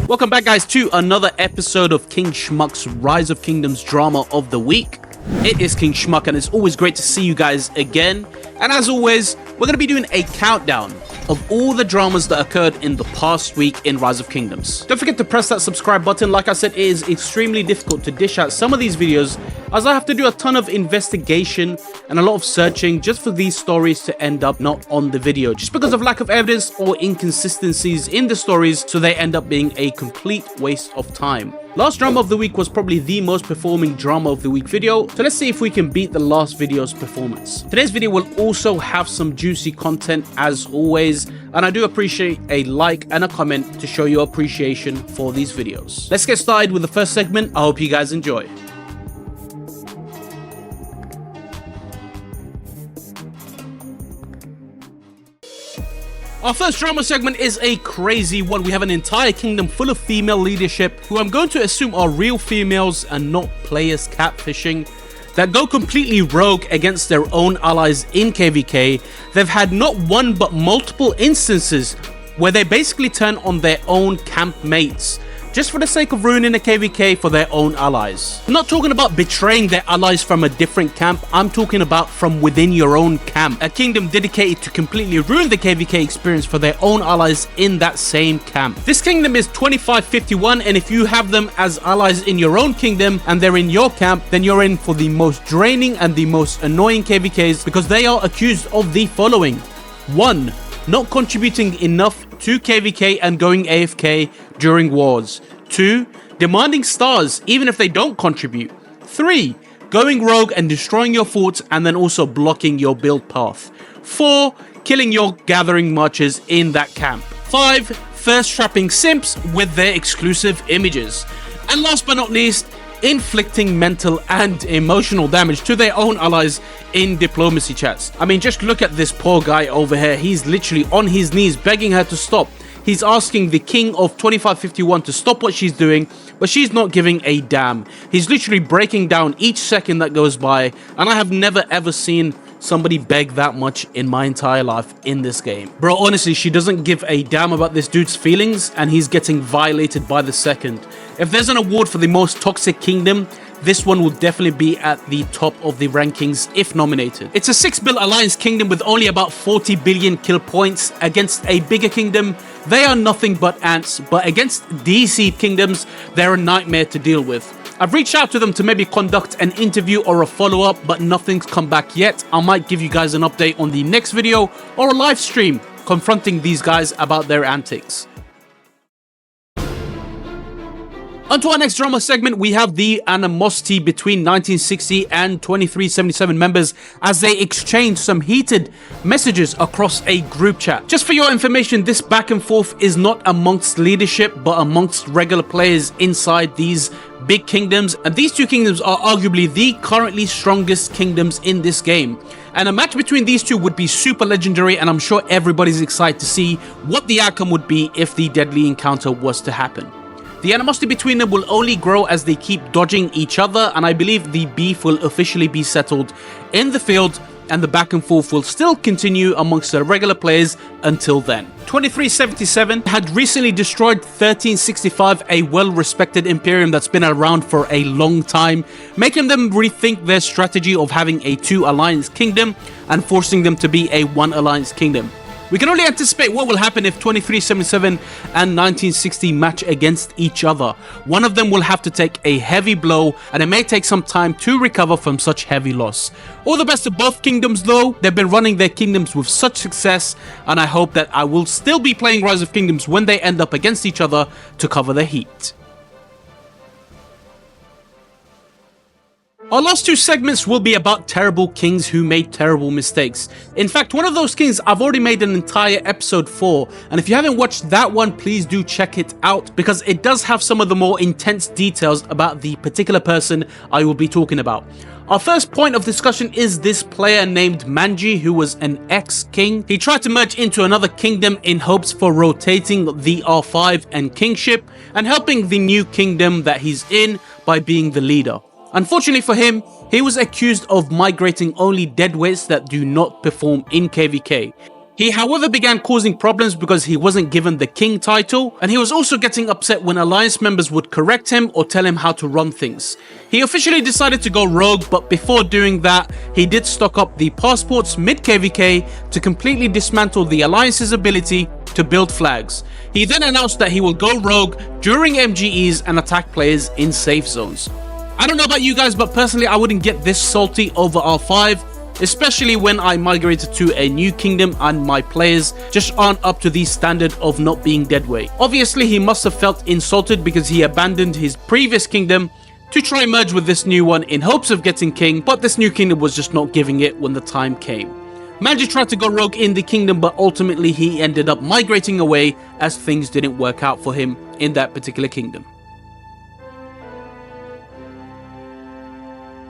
Welcome back, guys, to another episode of King Schmuck's Rise of Kingdoms Drama of the Week. It is King Schmuck, and it's always great to see you guys again. And as always, we're going to be doing a countdown of all the dramas that occurred in the past week in Rise of Kingdoms. Don't forget to press that subscribe button. Like I said, it is extremely difficult to dish out some of these videos as I have to do a ton of investigation and a lot of searching just for these stories to end up not on the video, just because of lack of evidence or inconsistencies in the stories, so they end up being a complete waste of time. Last drama of the week was probably the most performing drama of the week video, so let's see if we can beat the last video's performance. Today's video will also have some juicy content as always, and I do appreciate a like and a comment to show your appreciation for these videos. Let's get started with the first segment. I hope you guys enjoy. Our first drama segment is a crazy one. We have an entire kingdom full of female leadership who I'm going to assume are real females and not players catfishing, that go completely rogue against their own allies in KVK. They've had not one but multiple instances where they basically turn on their own camp mates just for the sake of ruining the KVK for their own allies. I'm not talking about betraying their allies from a different camp, I'm talking about from within your own camp. A kingdom dedicated to completely ruin the KVK experience for their own allies in that same camp. This kingdom is 2551, and if you have them as allies in your own kingdom and they're in your camp, then you're in for the most draining and the most annoying KVKs, because they are accused of the following. 1. Not contributing enough to KVK and going AFK during wars. 2. Demanding stars even if they don't contribute. 3. Going rogue and destroying your forts and then also blocking your build path. 4. Killing your gathering marchers in that camp. 5. Thirst trapping simps with their exclusive images. And last but not least, inflicting mental and emotional damage to their own allies in diplomacy chats. I mean, just look at this poor guy over here. He's literally on his knees begging her to stop. He's asking the king of 2551 to stop what she's doing, but she's not giving a damn. He's literally breaking down each second that goes by, and I have never ever seen somebody beg that much in my entire life in this game. Bro, honestly, she doesn't give a damn about this dude's feelings, and he's getting violated by the second. If there's an award for the most toxic kingdom, this one will definitely be at the top of the rankings if nominated. It's a 6-bill alliance kingdom with only about 40 billion kill points against a bigger kingdom. They are nothing but ants, but against DC kingdoms, they're a nightmare to deal with. I've reached out to them to maybe conduct an interview or a follow-up, but nothing's come back yet. I might give you guys an update on the next video or a live stream confronting these guys about their antics. On to our next drama segment, we have the animosity between 1960 and 2377 members as they exchange some heated messages across a group chat. Just for your information, this back and forth is not amongst leadership, but amongst regular players inside these big kingdoms, and these two kingdoms are arguably the currently strongest kingdoms in this game. And a match between these two would be super legendary, and I'm sure everybody's excited to see what the outcome would be if the deadly encounter was to happen. The animosity between them will only grow as they keep dodging each other, and I believe the beef will officially be settled in the field, and the back and forth will still continue amongst the regular players until then. 2377 had recently destroyed 1365, a well-respected imperium that's been around for a long time, making them rethink their strategy of having a 2 alliance kingdom and forcing them to be a 1 alliance kingdom. We can only anticipate what will happen if 2377 and 1960 match against each other. One of them will have to take a heavy blow, and it may take some time to recover from such heavy loss. All the best to both kingdoms though. They've been running their kingdoms with such success, and I hope that I will still be playing Rise of Kingdoms when they end up against each other to cover the heat. Our last 2 segments will be about terrible kings who made terrible mistakes. In fact, one of those kings I've already made an entire episode for, and if you haven't watched that one, please do check it out, because it does have some of the more intense details about the particular person I will be talking about. Our first point of discussion is this player named Manji, who was an ex-king. He tried to merge into another kingdom in hopes for rotating the R5 and kingship and helping the new kingdom that he's in by being the leader. Unfortunately for him, he was accused of migrating only deadweights that do not perform in KVK. He, however, began causing problems because he wasn't given the king title, and he was also getting upset when alliance members would correct him or tell him how to run things. He officially decided to go rogue, but before doing that, he did stock up the passports mid-KVK to completely dismantle the alliance's ability to build flags. He then announced that he will go rogue during MGEs and attack players in safe zones. I don't know about you guys, but personally I wouldn't get this salty over R5. Especially when I migrated to a new kingdom and my players just aren't up to the standard of not being deadweight. Obviously, he must have felt insulted because he abandoned his previous kingdom to try merge with this new one in hopes of getting king, but this new kingdom was just not giving it when the time came. Manji tried to go rogue in the kingdom, but ultimately he ended up migrating away as things didn't work out for him in that particular kingdom.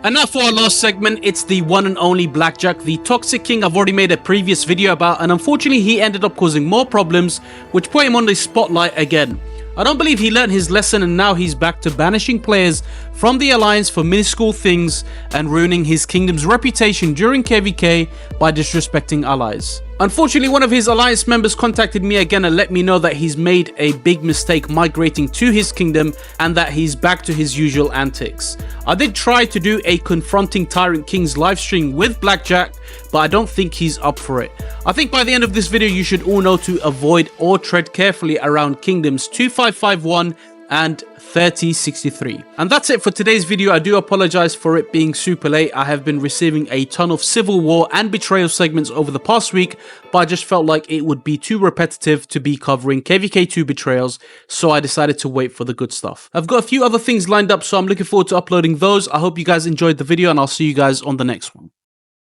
And now for our last segment, it's the one and only Blackjack, the Toxic King I've already made a previous video about, and unfortunately he ended up causing more problems, which put him on the spotlight again. I don't believe he learned his lesson, and now he's back to banishing players from the alliance for minuscule things and ruining his kingdom's reputation during KVK by disrespecting allies. Unfortunately, one of his alliance members contacted me again and let me know that he's made a big mistake migrating to his kingdom and that he's back to his usual antics. I did try to do a confronting Tyrant Kings livestream with Blackjack, but I don't think he's up for it. I think by the end of this video you should all know to avoid or tread carefully around kingdoms 2551 and 3063. And that's it for today's video. I do apologize for it being super late. I have been receiving a ton of Civil War and Betrayal segments over the past week, but I just felt like it would be too repetitive to be covering KVK2 Betrayals, so I decided to wait for the good stuff. I've got a few other things lined up, so I'm looking forward to uploading those. I hope you guys enjoyed the video, and I'll see you guys on the next one.